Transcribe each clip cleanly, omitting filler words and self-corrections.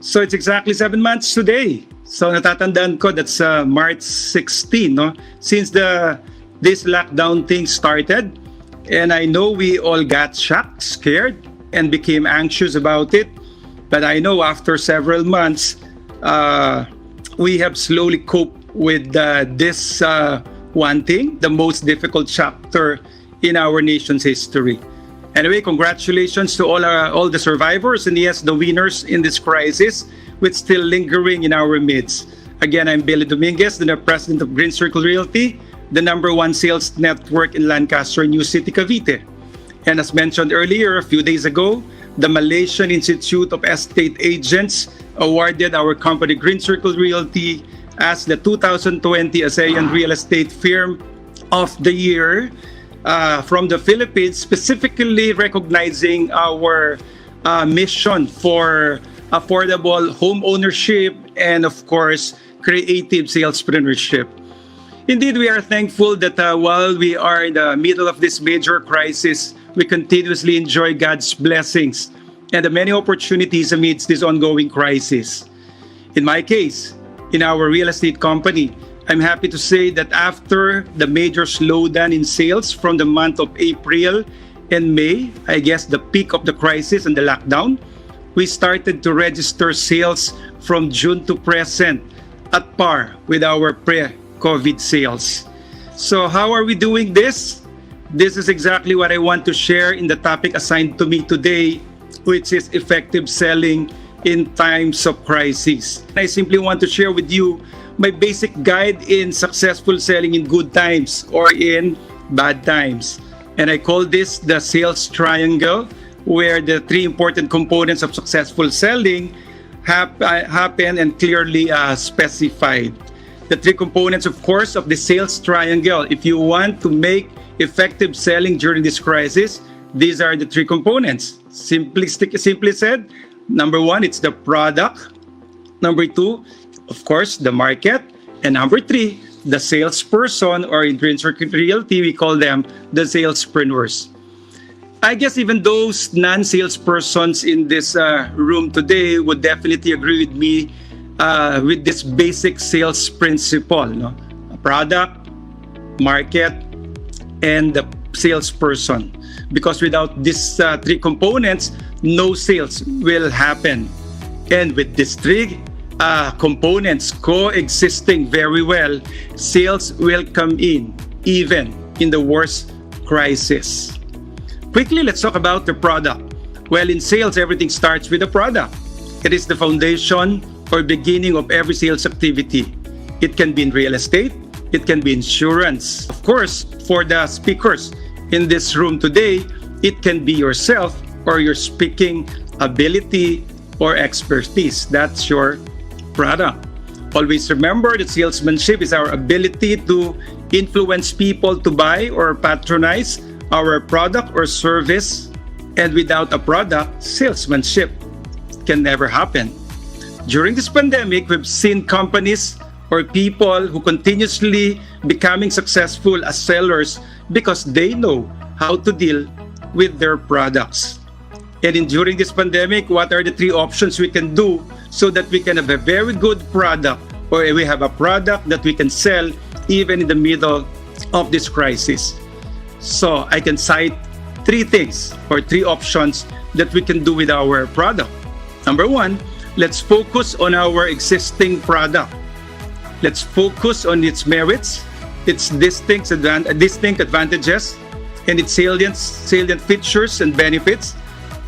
So it's exactly 7 months today. So natatandaan ko that's March 16, no? Since this lockdown thing started, and I know we all got shocked, scared, and became anxious about it. But I know after several months, we have slowly coped with this one thing, the most difficult chapter in our nation's history. Anyway, congratulations to all the survivors and yes, the winners in this crisis, which still lingering in our midst. Again, I'm Billy Dominguez, the president of Green Circle Realty, the #1 sales network in Lancaster, New City, Cavite. And as mentioned earlier, a few days ago, the Malaysian Institute of Estate Agents awarded our company Green Circle Realty as the 2020 ASEAN Real Estate Firm of the Year from the Philippines, specifically recognizing our mission for affordable home ownership and, of course, creative salespreneurship. Indeed, we are thankful that while we are in the middle of this major crisis, we continuously enjoy God's blessings and the many opportunities amidst this ongoing crisis. In my case, in our real estate company, I'm happy to say that after the major slowdown in sales from the month of April and May, I guess the peak of the crisis and the lockdown, we started to register sales from June to present at par with our pre-COVID sales. So how are we doing this? This is exactly what I want to share in the topic assigned to me today, which is effective selling in times of crisis. I simply want to share with you my basic guide in successful selling in good times or in bad times. And I call this the sales triangle, where the three important components of successful selling happen and clearly specified. The three components, of course, of the sales triangle. If you want to make effective selling during this crisis, these are the three components. Simply said, number one, it's the product. Number two, of course, the market. And number three, the salesperson, or in Green Circle Realty, we call them the salespreneurs. I guess even those non-salespersons in this room today would definitely agree with me with this basic sales principle, no? Product, market, and the salesperson. Because without these three components, no sales will happen. And with these three components coexisting very well, sales will come in, even in the worst crisis. Quickly, let's talk about the product. Well, in sales, everything starts with the product. It is the foundation or beginning of every sales activity. It can be in real estate, it can be insurance. Of course, for the speakers in this room today, it can be yourself or your speaking ability or expertise. That's your product. Always remember that salesmanship is our ability to influence people to buy or patronize our product or service. And without a product, salesmanship can never happen. During this pandemic, we've seen companies or people who continuously becoming successful as sellers because they know how to deal with their products. And during this pandemic, what are the three options we can do so that we can have a very good product, or we have a product that we can sell even in the middle of this crisis? So I can cite three things or three options that we can do with our product. Number one, let's focus on our existing product. Let's focus on its merits, its distinct advantages, and its salient features and benefits,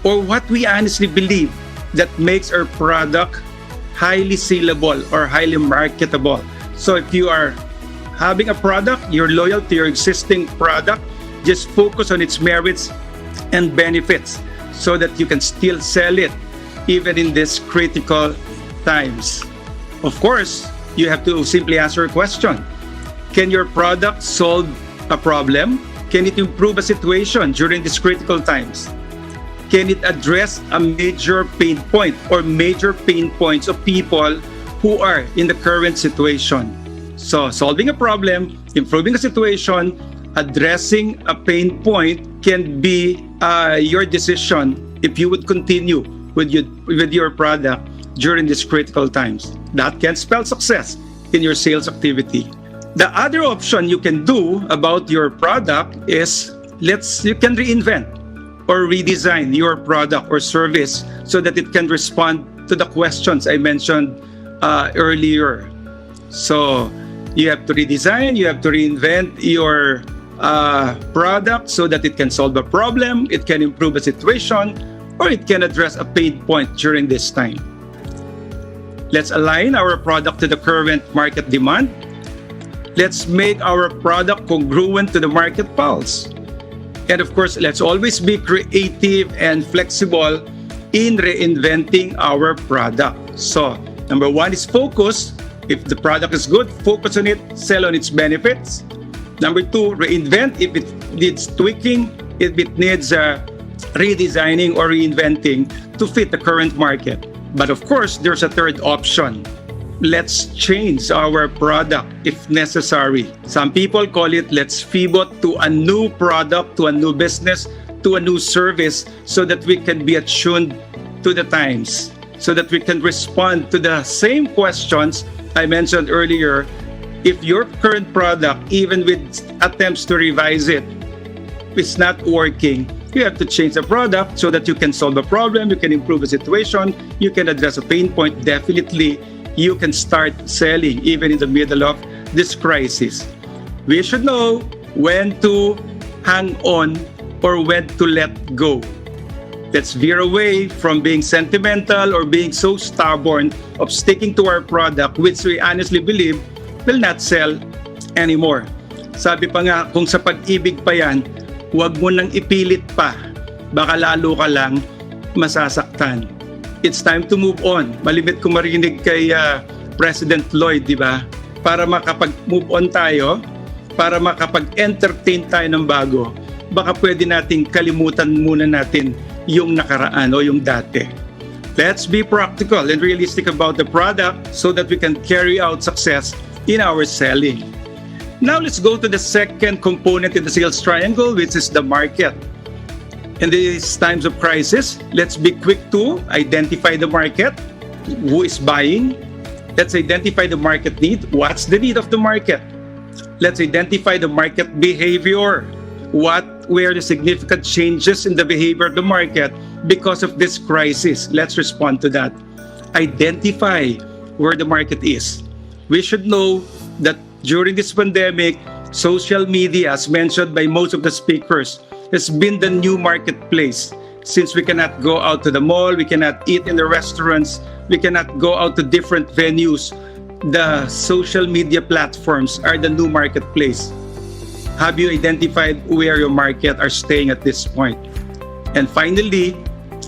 or what we honestly believe that makes our product highly sellable or highly marketable. So if you are having a product, you're loyal to your existing product, just focus on its merits and benefits so that you can still sell it even in these critical times. Of course, you have to simply answer a question. Can your product solve a problem? Can it improve a situation during these critical times? Can it address a major pain point or major pain points of people who are in the current situation? So solving a problem, improving a situation, addressing a pain point can be your decision if you would continue with your product during these critical times. That can spell success in your sales activity. The other option you can do about your product is you can reinvent or redesign your product or service so that it can respond to the questions I mentioned earlier. So you have to redesign, you have to reinvent your product so that it can solve a problem, it can improve a situation, or it can address a pain point during this time. Let's align our product to the current market demand. Let's make our product congruent to the market pulse. And of course, let's always be creative and flexible in reinventing our product. So, number one is focus. If the product is good, focus on it, sell on its benefits. Number two, reinvent if it needs tweaking, if it needs redesigning or reinventing to fit the current market. But of course, there's a third option. Let's change our product if necessary. Some people call it let's pivot to a new product, to a new business, to a new service so that we can be attuned to the times, so that we can respond to the same questions I mentioned earlier. If your current product, even with attempts to revise it, is not working, you have to change the product so that you can solve a problem, you can improve a situation, you can address a pain point. Definitely, you can start selling even in the middle of this crisis. We should know when to hang on or when to let go. Let's veer away from being sentimental or being so stubborn of sticking to our product, which we honestly believe will not sell anymore. Sabi pa nga, kung sa pag-ibig pa yan, huwag mo nang ipilit pa. Baka lalo ka lang masasaktan. It's time to move on. Malimit ko marinig kay President Lloyd, di ba? Para makapag-move on tayo, para makapag-entertain tayo ng bago, baka pwede nating kalimutan muna natin yung nakaraan o yung dati. Let's be practical and realistic about the product so that we can carry out success in our selling. Now let's go to the second component in the sales triangle, which is the market. In these times of crisis, let's be quick to identify the market. Who is buying? Let's identify the market need. What's the need of the market? Let's identify the market behavior. What were the significant changes in the behavior of the market because of this crisis? Let's respond to that. Identify where the market is. We should know that during this pandemic, social media, as mentioned by most of the speakers, has been the new marketplace. Since we cannot go out to the mall, we cannot eat in the restaurants, we cannot go out to different venues, the social media platforms are the new marketplace. Have you identified where your market are staying at this point? And finally,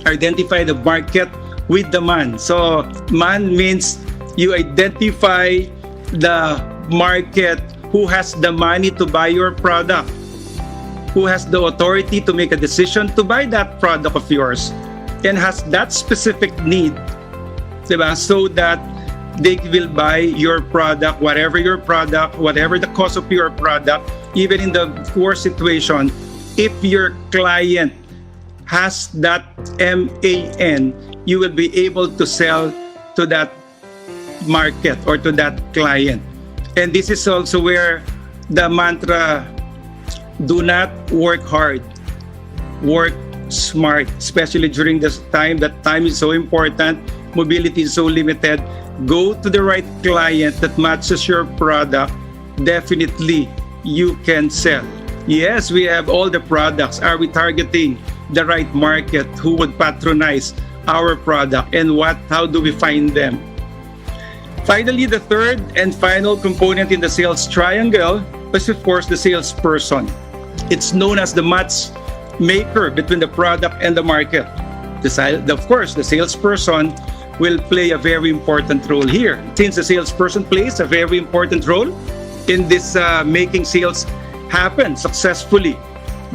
identify the market with demand. So, demand means you identify the market who has the money to buy your product, who has the authority to make a decision to buy that product of yours, and has that specific need, diba? So that they will buy your product, whatever the cost of your product, even in the worst situation. If your client has that MAN, you will be able to sell to that market or to that client. And this is also where the mantra, do not work hard, work smart, especially during this time. That time is so important, mobility is so limited. Go to the right client that matches your product. Definitely, you can sell. Yes, we have all the products. Are we targeting the right market who would patronize our product, and how do we find them? Finally, the third and final component in the sales triangle is, of course, the salesperson. It's known as the matchmaker between the product and the market. Of course, the salesperson will play a very important role here. Since the salesperson plays a very important role in this making sales happen successfully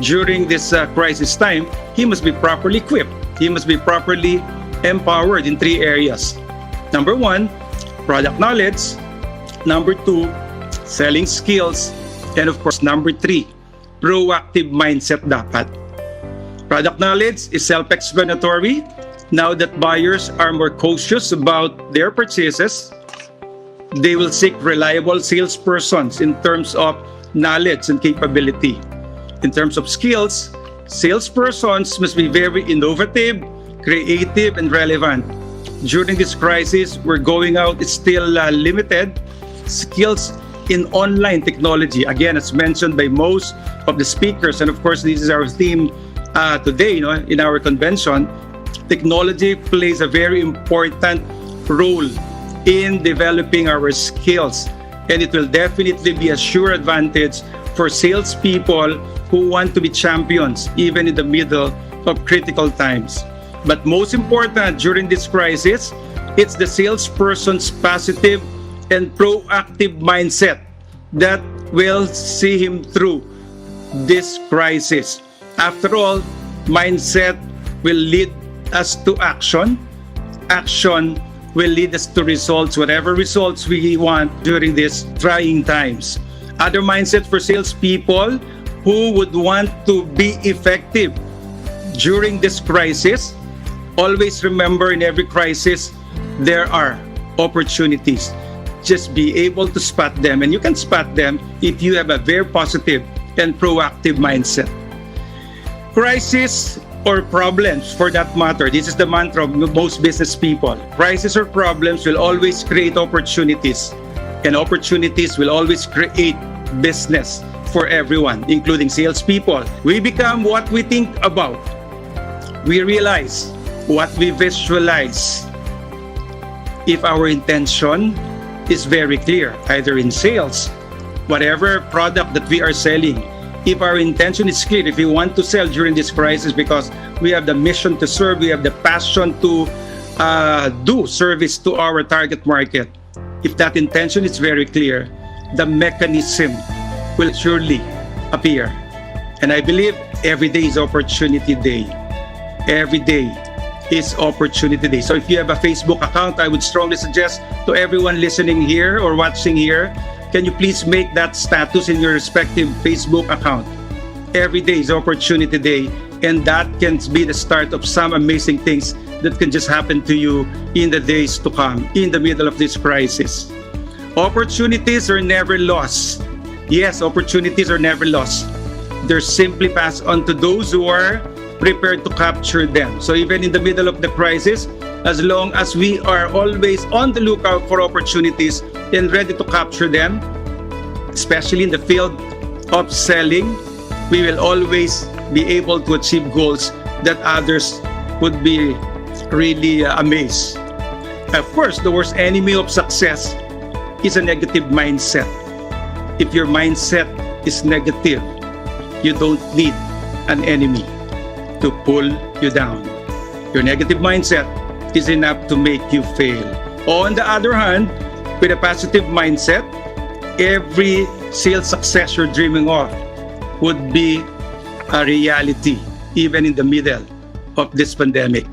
during this crisis time, he must be properly equipped. He must be properly empowered in 3 areas. Number 1, product knowledge. Number 2, selling skills. And of course, number 3, proactive mindset dapat. Product knowledge is self-explanatory. Now that buyers are more cautious about their purchases, they will seek reliable salespersons in terms of knowledge and capability. In terms of skills, salespersons must be very innovative, creative, and relevant. During this crisis, we're going out, it's still limited. Skills in online technology, again, as mentioned by most of the speakers, and of course, this is our theme today, in our convention. Technology plays a very important role in developing our skills, and it will definitely be a sure advantage for salespeople who want to be champions even in the middle of critical times. But most important during this crisis, it's the salesperson's positive and proactive mindset that will see him through this crisis. After all, mindset will lead us to action. Action will lead us to results, whatever results we want during these trying times. Other mindset for salespeople who would want to be effective during this crisis, always remember in every crisis, there are opportunities. Just be able to spot them, and you can spot them if you have a very positive and proactive mindset. Crisis or problems, for that matter, this is the mantra of most business people. Crisis or problems will always create opportunities, and opportunities will always create business for everyone, including salespeople. We become what we think about. We realize what we visualize. If our intention is very clear, either in sales, whatever product that we are selling, if our intention is clear, if we want to sell during this crisis because we have the mission to serve, we have the passion to do service to our target market, if that intention is very clear, the mechanism will surely appear. And I believe every day is opportunity day. Every day is opportunity day. So if you have a Facebook account, I would strongly suggest to everyone listening here or watching here, can you please make that status in your respective Facebook account? Every day is opportunity day, and that can be the start of some amazing things that can just happen to you in the days to come, in the middle of this crisis. Opportunities are never lost. Yes, opportunities are never lost. They're simply passed on to those who are prepared to capture them. So even in the middle of the crisis, as long as we are always on the lookout for opportunities and ready to capture them, especially in the field of selling, we will always be able to achieve goals that others would be really amazed. Of course, the worst enemy of success is a negative mindset. If your mindset is negative, you don't need an enemy to pull you down. Your negative mindset is enough to make you fail. On the other hand, with a positive mindset, every sales success you're dreaming of would be a reality, even in the middle of this pandemic.